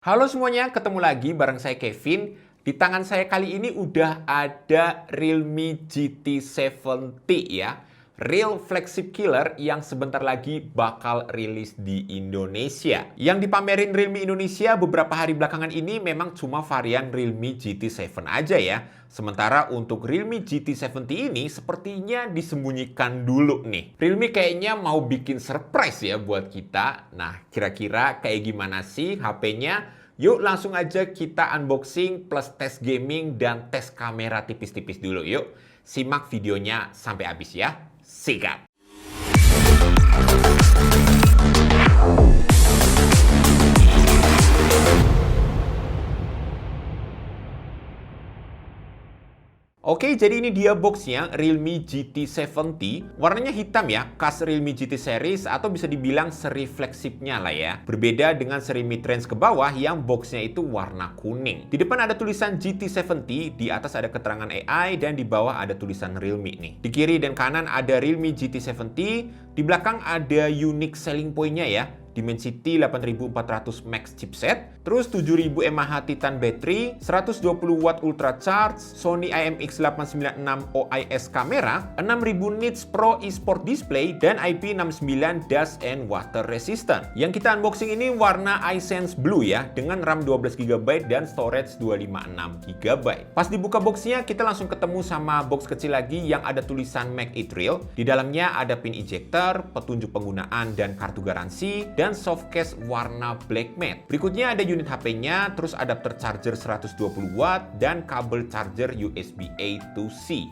Halo semuanya, ketemu lagi bareng saya Kevin. Di tangan saya kali ini udah ada Realme GT 70 ya. Real flagship killer yang sebentar lagi bakal rilis di Indonesia. Yang dipamerin Realme Indonesia beberapa hari belakangan ini memang cuma varian Realme GT 7 aja ya. Sementara untuk Realme GT 70 ini sepertinya disembunyikan dulu nih. Realme kayaknya mau bikin surprise ya buat kita. Nah, kira-kira kayak gimana sih HP-nya? Yuk langsung aja kita unboxing plus tes gaming dan tes kamera tipis-tipis dulu yuk. Simak videonya sampai habis ya. Sikat! Oke, jadi ini dia boxnya Realme GT 70. Warnanya hitam ya, khas Realme GT series atau bisa dibilang seri flagshipnya lah ya. Berbeda dengan seri mid-range ke bawah yang boxnya itu warna kuning. Di depan ada tulisan GT 70, di atas ada keterangan AI, dan di bawah ada tulisan Realme nih. Di kiri dan kanan ada Realme GT 70, di belakang ada unique selling point-nya ya. Dimensity 8400 Max chipset, terus 7000 mAh Titan battery, 120 watt ultra charge, Sony IMX896 OIS kamera, 6000 nits Pro eSport display, dan IP69 dust and water resistant. Yang kita unboxing ini warna iSense Blue ya, dengan RAM 12GB dan storage 256GB. Pas dibuka boxnya, kita langsung ketemu sama box kecil lagi yang ada tulisan Make It Real. Di dalamnya ada pin ejector, petunjuk penggunaan dan kartu garansi, dan soft case warna black matte. Berikutnya ada unit HP-nya, terus adapter charger 120 watt, dan kabel charger USB A to C.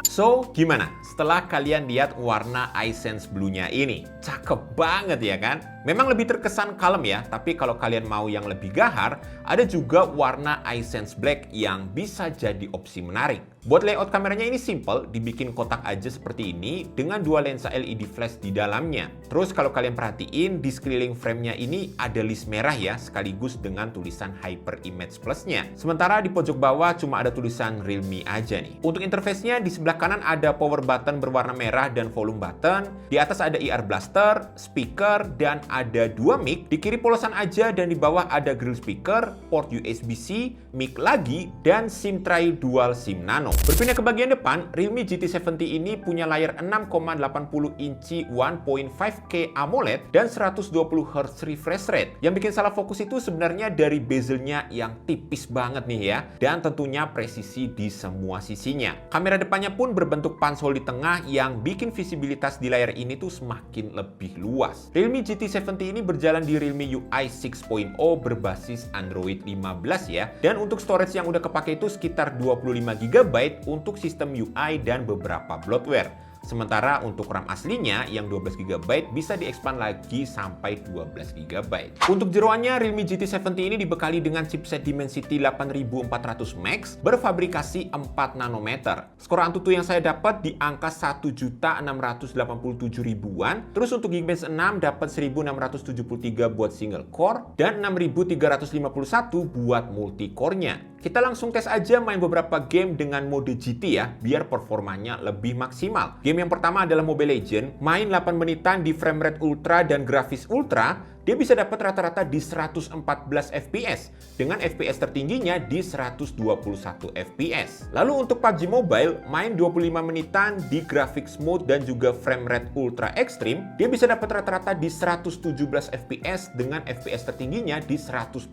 So, gimana? Setelah kalian lihat warna iSense Blue-nya ini, cakep banget ya kan? Memang lebih terkesan kalem ya, tapi kalau kalian mau yang lebih gahar, ada juga warna iSense Black yang bisa jadi opsi menarik. Buat layout kameranya ini simple, dibikin kotak aja seperti ini dengan dua lensa LED flash di dalamnya. Terus kalau kalian perhatiin, di sekeliling frame-nya ini ada list merah ya, sekaligus dengan tulisan Hyper Image Plus-nya. Sementara di pojok bawah cuma ada tulisan Realme aja nih. Untuk interface-nya di sebelah kanan ada power button berwarna merah dan volume button. Di atas ada IR blaster, speaker, dan ada dua mic. Di kiri polosan aja dan di bawah ada grill speaker, port USB-C, mic lagi, dan SIM tray dual SIM nano. Berpindah ke bagian depan, Realme GT 70 ini punya layar 6,80 inci 1.5K AMOLED dan 120Hz refresh rate. Yang bikin salah fokus itu sebenarnya dari bezelnya yang tipis banget nih ya, dan tentunya presisi di semua sisinya. Kamera depannya pun berbentuk punch-hole di tengah yang bikin visibilitas di layar ini tuh semakin lebih luas. Realme GT 70 ini berjalan di Realme UI 6.0 berbasis Android 15 ya, dan untuk storage yang udah kepake itu sekitar 25GB untuk sistem UI dan beberapa bloatware. Sementara untuk RAM aslinya yang 12GB bisa diekspand lagi sampai 12GB. Untuk jeroannya, Realme GT 70 ini dibekali dengan chipset Dimensity 8400 Max berfabrikasi 4 nanometer. Skor Antutu yang saya dapat di angka 1.687.000-an. Terus untuk Geekbench 6 dapat 1.673 buat single core dan 6.351 buat multi core-nya. Kita langsung tes aja main beberapa game dengan mode GT ya, biar performanya lebih maksimal. Game yang pertama adalah Mobile Legends, main 8 menitan di frame rate ultra dan grafis ultra, dia bisa dapat rata-rata di 114 FPS, dengan FPS tertingginya di 121 FPS. Lalu untuk PUBG Mobile, main 25 menitan di graphics mode dan juga frame rate ultra extreme, dia bisa dapat rata-rata di 117 FPS dengan FPS tertingginya di 121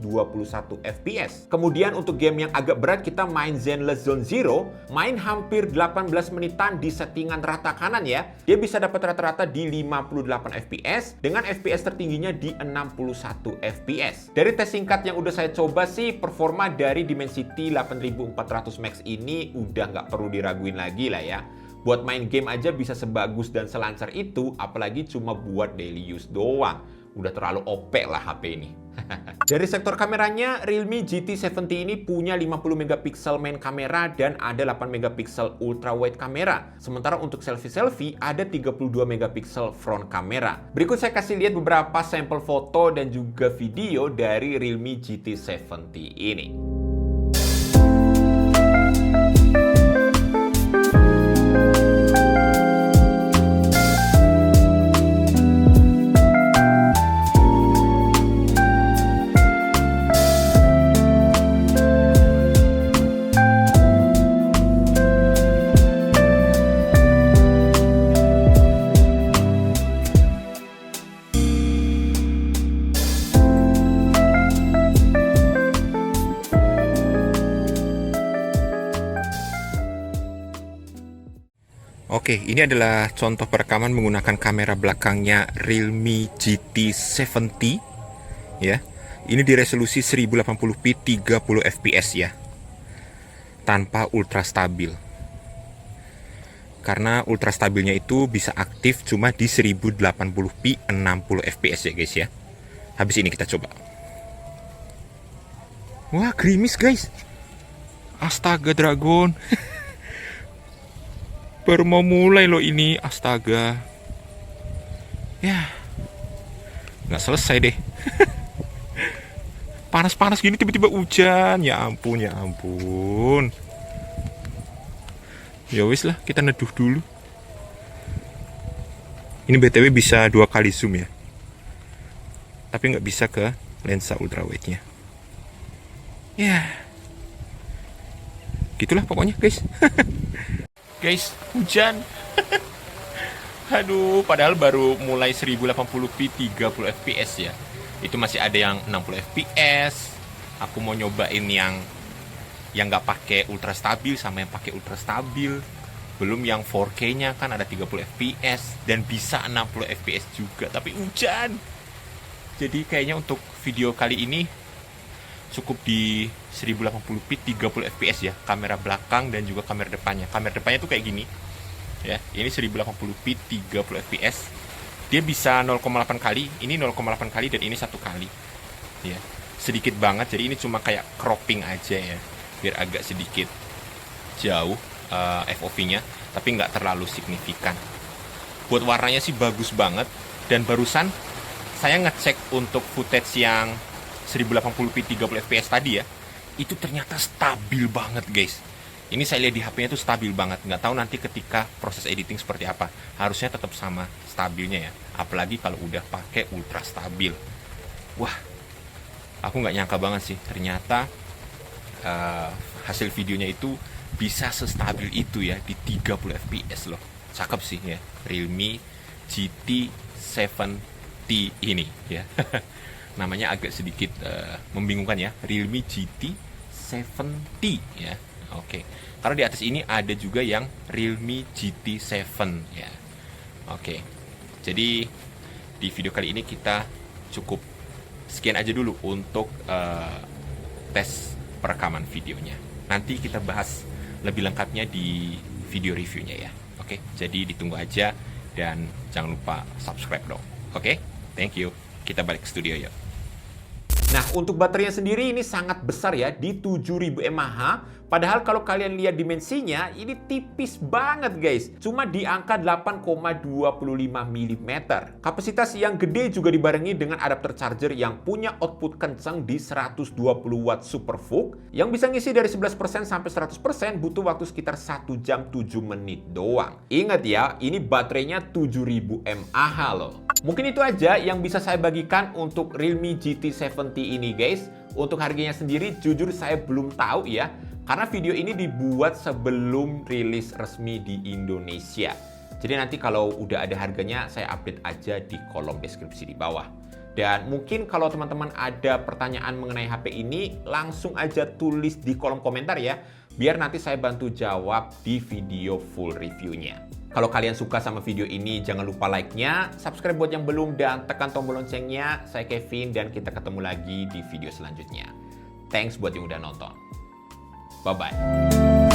FPS. Kemudian untuk game yang agak berat, kita main Zenless Zone Zero, main hampir 18 menitan di settingan rata kanan ya, dia bisa dapat rata-rata di 58 FPS dengan FPS tertingginya di 61 FPS. Dari tes singkat yang udah saya coba sih, performa dari Dimensity 8400 Max ini udah nggak perlu diraguin lagi lah ya. Buat main game aja bisa sebagus dan selancar itu, apalagi cuma buat daily use doang. Udah terlalu OP lah HP ini. Dari sektor kameranya, Realme GT 70 ini punya 50MP main kamera dan ada 8MP ultra wide kamera. Sementara untuk selfie-selfie ada 32MP front kamera. Berikut saya kasih lihat beberapa sampel foto dan juga video dari Realme GT 70 ini. Oke, ini adalah contoh perekaman menggunakan kamera belakangnya Realme GT 70 ya. Ini di resolusi 1080p 30 fps ya. Tanpa ultra stabil. Karena ultra stabilnya itu bisa aktif cuma di 1080p 60 fps ya guys ya. Habis ini kita coba. Wah, gerimis guys. Astaga Dragon. Baru mau mulai loh ini, astaga. Ya, nggak selesai deh. Panas-panas gini tiba-tiba hujan. Ya ampun, ya ampun. Ya wis lah, kita neduh dulu. Ini BTW bisa 2 kali zoom ya. Tapi nggak bisa ke lensa ultrawide-nya. Ya, gitulah pokoknya guys. Guys, hujan. Aduh, padahal baru mulai 1080p 30 fps ya. Itu masih ada yang 60 fps. Aku mau nyobain yang nggak pakai ultra stabil sama yang pakai ultra stabil. Belum yang 4K-nya kan ada 30 fps dan bisa 60 fps juga, tapi hujan. Jadi kayaknya untuk video kali ini cukup di 1080p 30 fps ya, kamera belakang dan juga kamera depannya. Kamera depannya tuh kayak gini ya, ini 1080p 30 fps. Dia bisa 0,8 kali, ini 0,8 kali dan ini 1 kali ya, sedikit banget. Jadi ini cuma kayak cropping aja ya, biar agak sedikit jauh FOV-nya, tapi nggak terlalu signifikan. Buat warnanya sih bagus banget. Dan barusan saya ngecek untuk footage yang 1080p 30 fps tadi ya, itu ternyata stabil banget guys. Ini saya lihat di HP-nya tuh stabil banget. Nggak tahu nanti ketika proses editing seperti apa. Harusnya tetap sama stabilnya ya, apalagi kalau udah pakai ultra stabil. Wah, aku nggak nyangka banget sih, ternyata hasil videonya itu bisa sestabil itu ya, di 30 fps loh. Cakep sih ya, Realme GT 70 ini ya. Namanya agak sedikit membingungkan ya, Realme GT 70 ya. Oke. Karena di atas ini ada juga yang Realme GT 7 ya. Oke. Jadi di video kali ini kita cukup sekian aja dulu untuk tes perekaman videonya. Nanti kita bahas lebih lengkapnya di video reviewnya ya. Oke. Jadi ditunggu aja dan jangan lupa subscribe dong. Oke. Thank you. Kita balik ke studio ya. Nah, untuk baterainya sendiri ini sangat besar ya, di 7000 mAh. Padahal kalau kalian lihat dimensinya, ini tipis banget guys. Cuma di angka 8,25 mm. Kapasitas yang gede juga dibarengi dengan adapter charger yang punya output kencang di 120 watt super VOOC, yang bisa ngisi dari 11% sampai 100% butuh waktu sekitar 1 jam 7 menit doang. Ingat ya, ini baterainya 7000 mAh loh. Mungkin itu aja yang bisa saya bagikan untuk Realme GT 70 ini guys. Untuk harganya sendiri jujur saya belum tahu ya, karena video ini dibuat sebelum rilis resmi di Indonesia. Jadi nanti kalau udah ada harganya saya update aja di kolom deskripsi di bawah. Dan mungkin kalau teman-teman ada pertanyaan mengenai HP ini, langsung aja tulis di kolom komentar ya, biar nanti saya bantu jawab di video full reviewnya. Kalau kalian suka sama video ini, jangan lupa like-nya, subscribe buat yang belum, dan tekan tombol loncengnya. Saya Kevin, dan kita ketemu lagi di video selanjutnya. Thanks buat yang udah nonton. Bye-bye.